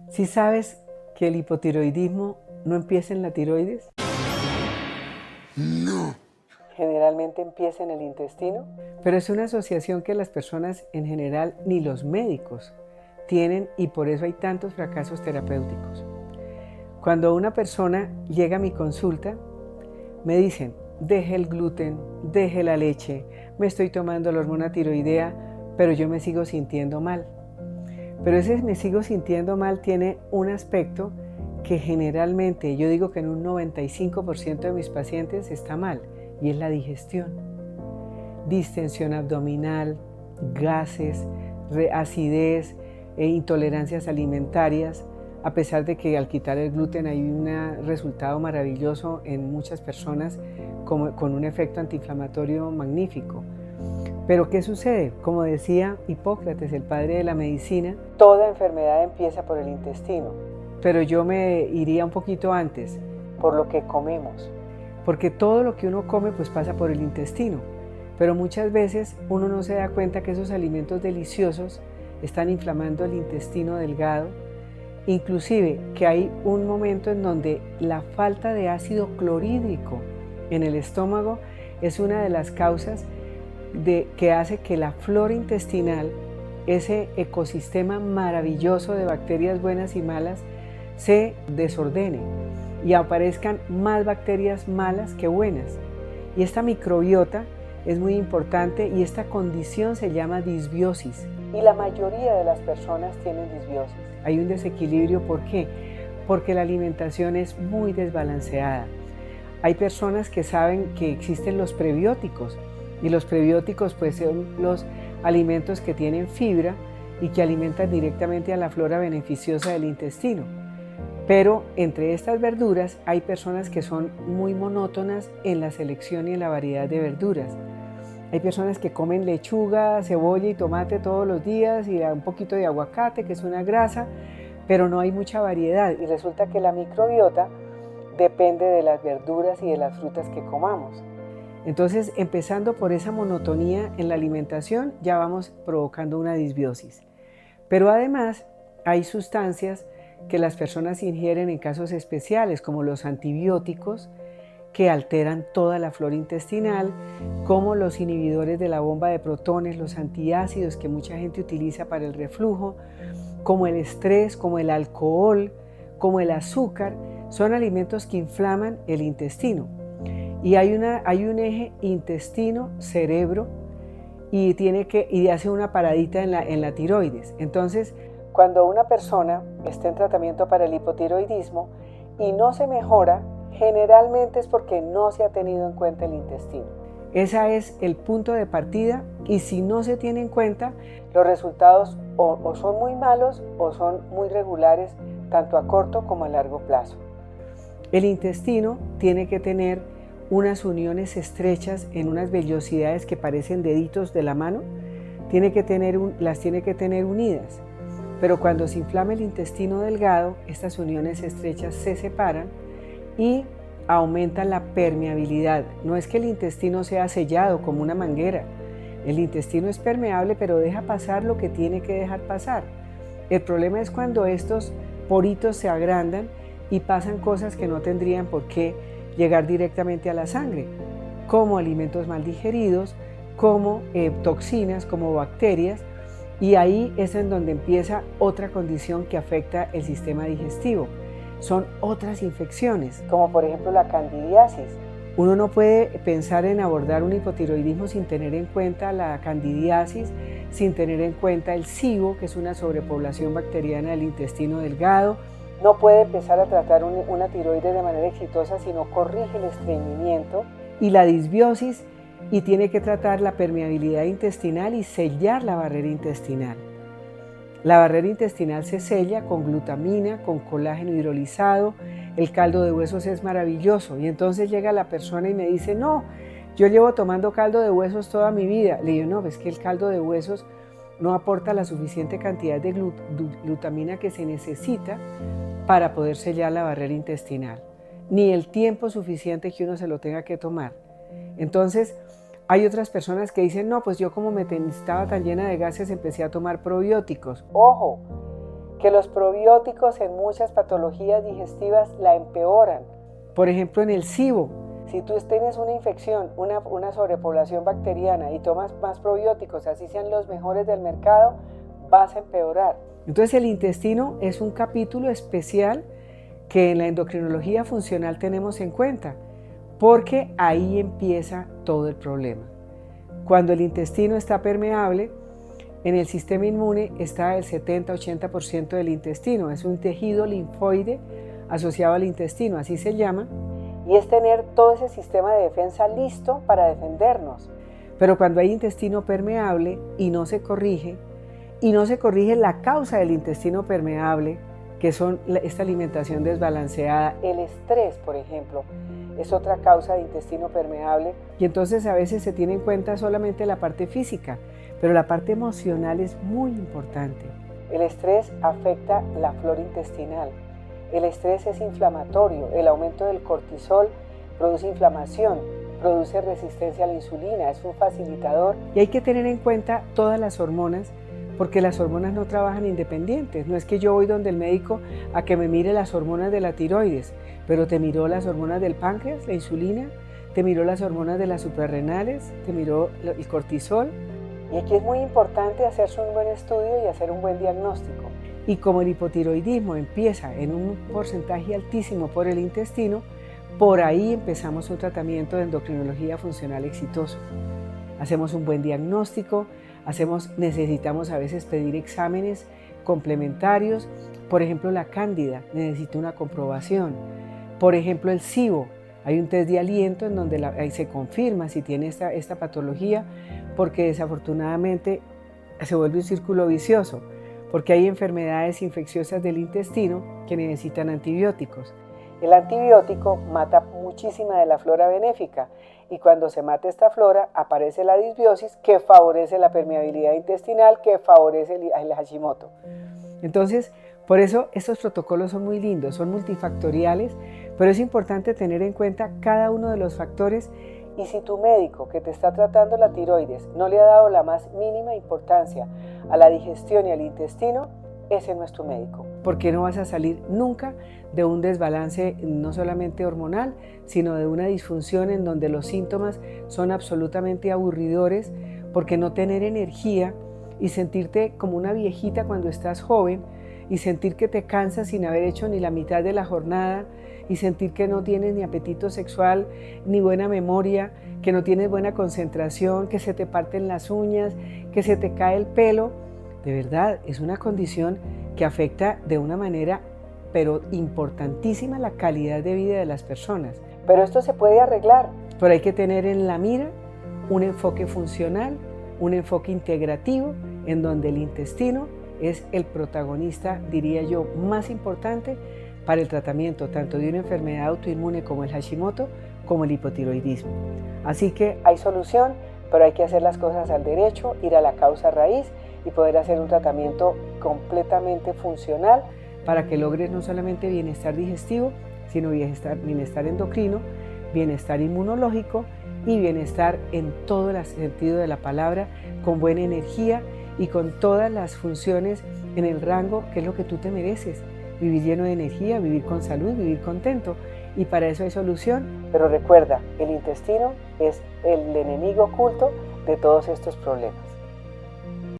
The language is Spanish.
¿Sí sabes que el hipotiroidismo no empieza en la tiroides? No. Generalmente empieza en el intestino, pero es una asociación que las personas en general ni los médicos tienen y por eso hay tantos fracasos terapéuticos. Cuando una persona llega a mi consulta, me dicen, deje el gluten, deje la leche, me estoy tomando la hormona tiroidea, pero yo me sigo sintiendo mal. Pero ese me sigo sintiendo mal tiene un aspecto que generalmente, yo digo que en un 95% de mis pacientes está mal, y es la digestión. Distensión abdominal, gases, acidez, intolerancias alimentarias, a pesar de que al quitar el gluten hay un resultado maravilloso en muchas personas con un efecto antiinflamatorio magnífico. Pero ¿qué sucede? Como decía Hipócrates, el padre de la medicina, toda enfermedad empieza por el intestino. Pero yo me iría un poquito antes, por lo que comemos. Porque todo lo que uno come pues pasa por el intestino. Pero muchas veces uno no se da cuenta que esos alimentos deliciosos están inflamando el intestino delgado. Inclusive que hay un momento en donde la falta de ácido clorhídrico en el estómago es una de las causas que hace que la flora intestinal, ese ecosistema maravilloso de bacterias buenas y malas, se desordene y aparezcan más bacterias malas que buenas. Y esta microbiota es muy importante y esta condición se llama disbiosis. Y la mayoría de las personas tienen disbiosis. Hay un desequilibrio, ¿por qué? Porque la alimentación es muy desbalanceada. Hay personas que saben que existen los prebióticos y los prebióticos pues son los alimentos que tienen fibra y que alimentan directamente a la flora beneficiosa del intestino. Pero entre estas verduras hay personas que son muy monótonas en la selección y en la variedad de verduras. Hay personas que comen lechuga, cebolla y tomate todos los días y un poquito de aguacate, que es una grasa, pero no hay mucha variedad y resulta que la microbiota depende de las verduras y de las frutas que comamos. Entonces, empezando por esa monotonía en la alimentación, ya vamos provocando una disbiosis. Pero además, hay sustancias que las personas ingieren en casos especiales, como los antibióticos, que alteran toda la flora intestinal, como los inhibidores de la bomba de protones, los antiácidos que mucha gente utiliza para el reflujo, como el estrés, como el alcohol, como el azúcar, son alimentos que inflaman el intestino. Y hay un eje intestino-cerebro y hace una paradita en la tiroides. Entonces, cuando una persona está en tratamiento para el hipotiroidismo y no se mejora, generalmente es porque no se ha tenido en cuenta el intestino. Ese es el punto de partida y si no se tiene en cuenta, los resultados o son muy malos o son muy regulares, tanto a corto como a largo plazo. El intestino tiene que tener unas uniones estrechas en unas vellosidades que parecen deditos de la mano, las tiene que tener unidas. Pero cuando se inflama el intestino delgado, estas uniones estrechas se separan y aumentan la permeabilidad. No es que el intestino sea sellado como una manguera. El intestino es permeable, pero deja pasar lo que tiene que dejar pasar. El problema es cuando estos poritos se agrandan y pasan cosas que no tendrían por qué llegar directamente a la sangre, como alimentos mal digeridos, como toxinas, como bacterias, y ahí es en donde empieza otra condición que afecta el sistema digestivo. Son otras infecciones, como por ejemplo la candidiasis. Uno no puede pensar en abordar un hipotiroidismo sin tener en cuenta la candidiasis, sin tener en cuenta el SIBO, que es una sobrepoblación bacteriana del intestino delgado. No puede empezar a tratar una tiroides de manera exitosa si no corrige el estreñimiento y la disbiosis, y tiene que tratar la permeabilidad intestinal y sellar la barrera intestinal. La barrera intestinal se sella con glutamina, con colágeno hidrolizado. El caldo de huesos es maravilloso y entonces llega la persona y me dice, no, yo llevo tomando caldo de huesos toda mi vida. Le digo, no, es que el caldo de huesos no aporta la suficiente cantidad de glutamina que se necesita para poder sellar la barrera intestinal, ni el tiempo suficiente que uno se lo tenga que tomar. Entonces, hay otras personas que dicen, no, pues yo como estaba tan llena de gases empecé a tomar probióticos. ¡Ojo! que los probióticos en muchas patologías digestivas la empeoran. Por ejemplo, en el SIBO, si tú tienes una infección, una sobrepoblación bacteriana y tomas más probióticos, así sean los mejores del mercado, vas a empeorar. Entonces el intestino es un capítulo especial que en la endocrinología funcional tenemos en cuenta, porque ahí empieza todo el problema. Cuando el intestino está permeable, en el sistema inmune está el 70-80% del intestino, es un tejido linfoide asociado al intestino, así se llama, y es tener todo ese sistema de defensa listo para defendernos. Pero cuando hay intestino permeable y no se corrige la causa del intestino permeable, que son esta alimentación desbalanceada, el estrés, por ejemplo, es otra causa de intestino permeable, y entonces a veces se tiene en cuenta solamente la parte física, pero la parte emocional es muy importante. El estrés afecta la flora intestinal. El estrés es inflamatorio, el aumento del cortisol produce inflamación, produce resistencia a la insulina, es un facilitador. Y hay que tener en cuenta todas las hormonas, porque las hormonas no trabajan independientes. No es que yo voy donde el médico a que me mire las hormonas de la tiroides, pero te miró las hormonas del páncreas, la insulina, te miró las hormonas de las suprarrenales, te miró el cortisol. Y aquí es muy importante hacerse un buen estudio y hacer un buen diagnóstico. Y como el hipotiroidismo empieza en un porcentaje altísimo por el intestino, por ahí empezamos un tratamiento de endocrinología funcional exitoso. Hacemos un buen diagnóstico, necesitamos a veces pedir exámenes complementarios. Por ejemplo, la cándida necesita una comprobación. Por ejemplo, el SIBO, hay un test de aliento en donde ahí se confirma si tiene esta patología, porque desafortunadamente se vuelve un círculo vicioso, porque hay enfermedades infecciosas del intestino que necesitan antibióticos. El antibiótico mata muchísima de la flora benéfica, y cuando se mata esta flora aparece la disbiosis, que favorece la permeabilidad intestinal, que favorece el Hashimoto. Entonces, por eso estos protocolos son muy lindos, son multifactoriales, pero es importante tener en cuenta cada uno de los factores. Y si tu médico que te está tratando la tiroides no le ha dado la más mínima importancia a la digestión y al intestino, ese no es tu médico. Porque no vas a salir nunca de un desbalance no solamente hormonal, sino de una disfunción en donde los síntomas son absolutamente aburridores, porque no tener energía y sentirte como una viejita cuando estás joven y sentir que te cansas sin haber hecho ni la mitad de la jornada y sentir que no tienes ni apetito sexual, ni buena memoria, que no tienes buena concentración, que se te parten las uñas, que se te cae el pelo. De verdad, es una condición que afecta de una manera, pero importantísima, la calidad de vida de las personas. Pero esto se puede arreglar, pero hay que tener en la mira un enfoque funcional, un enfoque integrativo, en donde el intestino es el protagonista, diría yo, más importante para el tratamiento tanto de una enfermedad autoinmune como el Hashimoto, como el hipotiroidismo. Así que hay solución, pero hay que hacer las cosas al derecho, ir a la causa raíz y poder hacer un tratamiento completamente funcional para que logres no solamente bienestar digestivo, sino bienestar endocrino, bienestar inmunológico y bienestar en todo el sentido de la palabra, con buena energía y con todas las funciones en el rango que es lo que tú te mereces. Vivir lleno de energía, vivir con salud, vivir contento, y para eso hay solución. Pero recuerda, el intestino es el enemigo oculto de todos estos problemas.